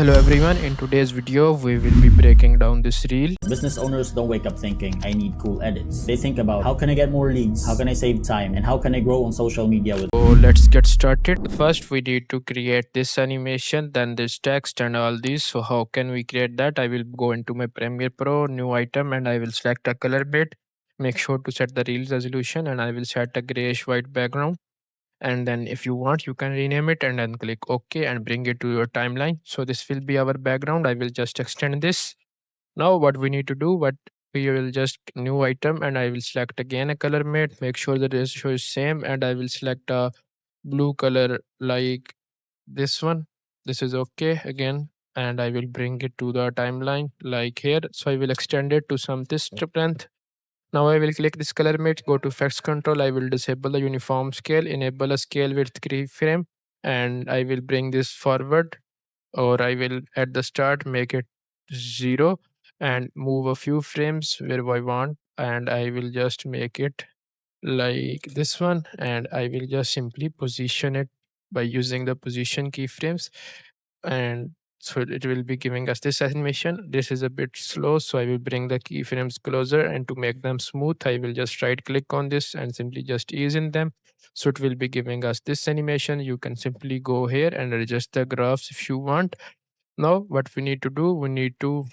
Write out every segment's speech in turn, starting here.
Hello everyone, in today's video we will be breaking down this reel. Business owners don't wake up thinking, I need cool edits. They think about how can I get more leads, how can I save time, and how can I grow on social media with. So let's get started. First we need to create this animation, then this text and all these. So how can we create that? I will go into my Premiere Pro, new item, and I will select a color bit. Make sure to set the reel resolution and I will set a grayish white background. And then if you want you can rename it and then click OK and bring it to your timeline. So this will be our background. I will just extend this. Now what we need to do, what we will just new item and I will select again a color mate, make sure the ratio is same and I will select a blue color like this one. This is okay again and I will bring it to the timeline like here. So I will extend it to some this strength. Now I will click this color mate, go to effects control, I will disable the uniform scale, enable a scale width keyframe and I will bring this forward, or I will at the start make it 0 and move a few frames where I want and I will just make it like this one and I will just simply position it by using the position keyframes, and so it will be giving us this animation. This is a bit slow, so I will bring the keyframes closer and to make them smooth I will just right click on this and simply just ease in them. So it will be giving us this animation. You can simply go here and adjust the graphs if you want. Now what we need to do, we need to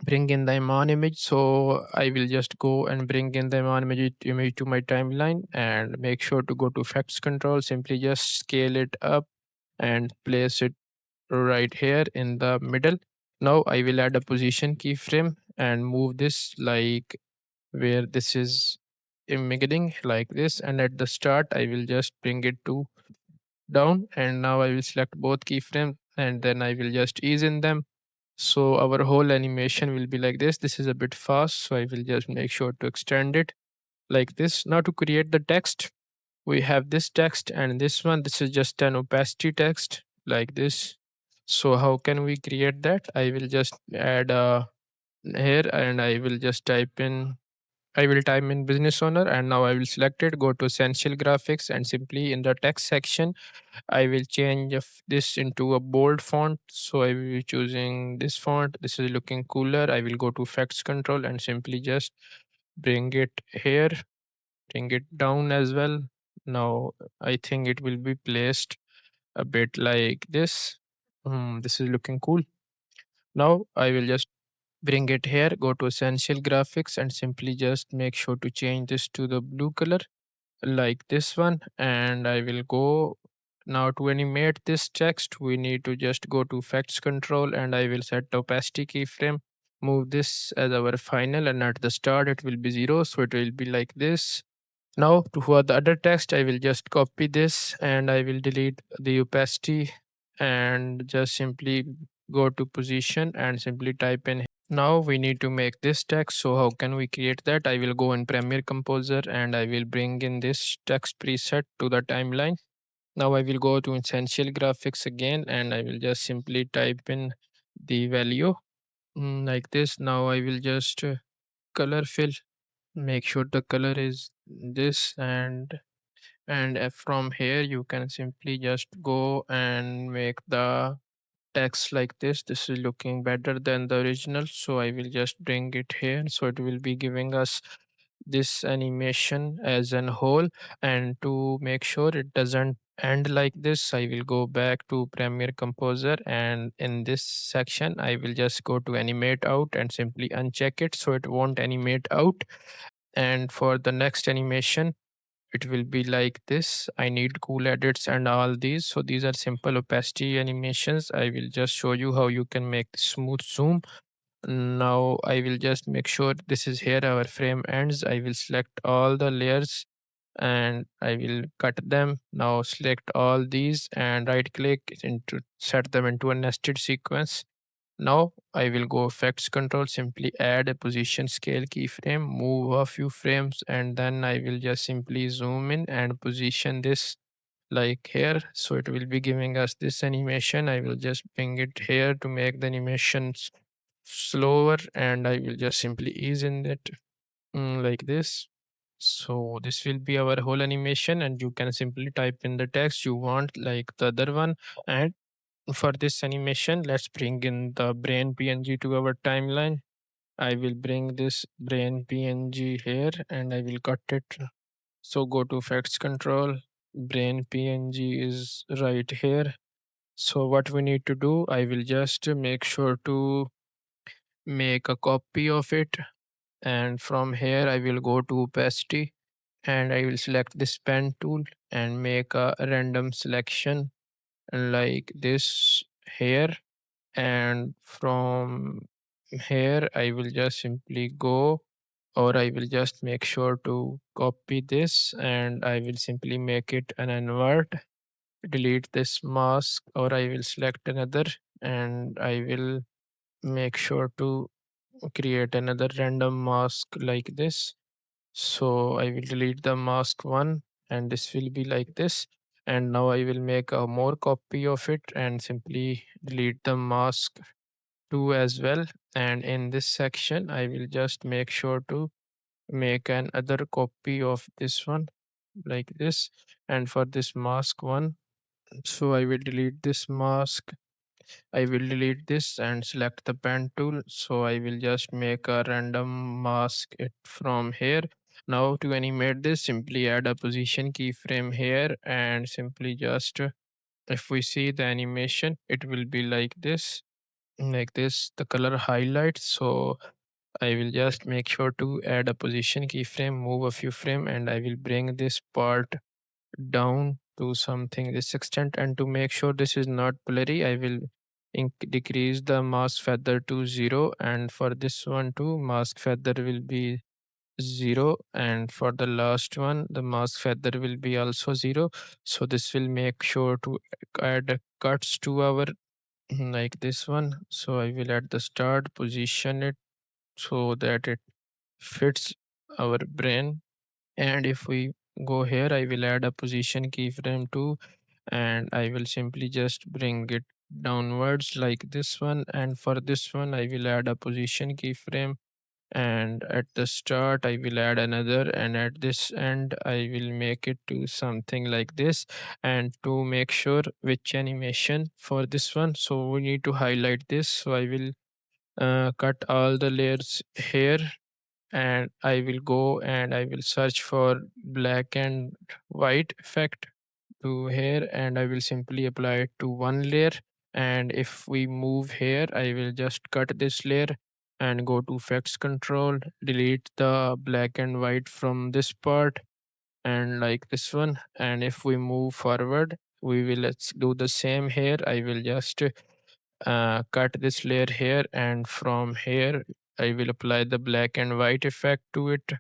bring in the Iman image. So I will just go and bring in the Iman image to my timeline and make sure to go to effects control, simply just scale it up and place it right here in the middle. Now I will add a position keyframe and move this like where this is imaging like this, and at the start I will just bring it to down and now I will select both keyframes and then I will just ease in them. So our whole animation will be like this. This is a bit fast, so I will just make sure to extend it like this. Now to create the text, we have this text and this one. This is just an opacity text like this. So how can we create that? I will just add a here and I will type in business owner and now I will select it, go to essential graphics and simply in the text section I will change this into a bold font. So I will be choosing this font. This is looking cooler. I will go to effects control and simply just bring it here, bring it down as well. Now I think it will be placed a bit like this. This is looking cool. Now I will just bring it here, go to essential graphics and simply just make sure to change this to the blue color like this one, and I will go now to animate this text. We need to just go to effects control and I will set the opacity keyframe, move this as our final, and at the start it will be 0, so it will be like this. Now to for the other text I will just copy this and I will delete the opacity and just simply go to position and simply type in. Now we need to make this text. So how can we create that? I will go in Premiere Composer and I will bring in this text preset to the timeline. Now I will go to Essential Graphics again and I will just simply type in the value like this. Now I will just color fill. Make sure the color is this, and from here you can simply just go and make the text like this. This is looking better than the original, so I will just bring it here so it will be giving us this animation as an whole. And to make sure it doesn't end like this, I will go back to Premiere Composer and in this section I will just go to animate out and simply uncheck it so it won't animate out. And for the next animation it will be like this. I need cool edits and all these. So these are simple opacity animations. I will just show you how you can make smooth zoom. Now I will just make sure this is here our frame ends. I will select all the layers and I will cut them. Now select all these and right click into set them into a nested sequence. Now I will go effects control, simply add a position scale keyframe, move a few frames, and then I will just simply zoom in and position this like here. So it will be giving us this animation. I will just bring it here to make the animations slower and I will just simply ease in it like this. So this will be our whole animation and you can simply type in the text you want like the other one, and For this animation, let's bring in the brain PNG to our timeline. I will bring this brain PNG here and I will cut it. So go to effects control. Brain PNG is right here. So what we need to do, I will just make sure to make a copy of it. And from here, I will go to opacity and I will select this pen tool and make a random selection like this here. And from here, I will just simply go, or I will just make sure to copy this and I will simply make it an invert. Delete this mask, or I will select another and I will make sure to create another random mask like this. So I will delete the mask one and this will be like this. And now I will make a more copy of it and simply delete the mask 2 as well. And in this section, I will just make sure to make an other copy of this one like this. And for this mask one, so I will delete this mask. I will delete this and select the pen tool. So I will just make a random mask it from here. Now to animate this, simply add a position keyframe here and simply just if we see the animation, it will be like this, the color highlights. So I will just make sure to add a position keyframe, move a few frame, and I will bring this part down to something this extent. And to make sure this is not blurry, I will decrease the mask feather to 0. And for this one too, mask feather will be 0. And for the last one, the mask feather will be also 0. So this will make sure to add cuts to our like this one. So I will at the start position it so that it fits our brain. And if we go here, I will add a position keyframe too, and I will simply just bring it downwards like this one. And for this one, I will add a position keyframe. And at the start, I will add another, and at this end, I will make it to something like this. And to make sure which animation for this one, so we need to highlight this. So I will cut all the layers here and I will go and I will search for black and white effect to here and I will simply apply it to one layer. And if we move here, I will just cut this layer and go to effects control, delete the black and white from this part and like this one. And if we move forward, we will let's do the same here. I will just cut this layer here and from here I will apply the black and white effect to it.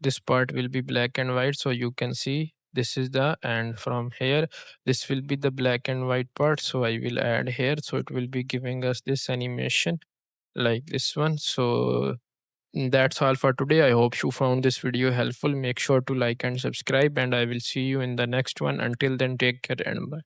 This part will be black and white so you can see this is the and from here this will be the black and white part, so I will add here so it will be giving us this animation like this one. So that's all for today. I hope you found this video helpful. Make sure to like and subscribe and I will see you in the next one. Until then, take care and bye.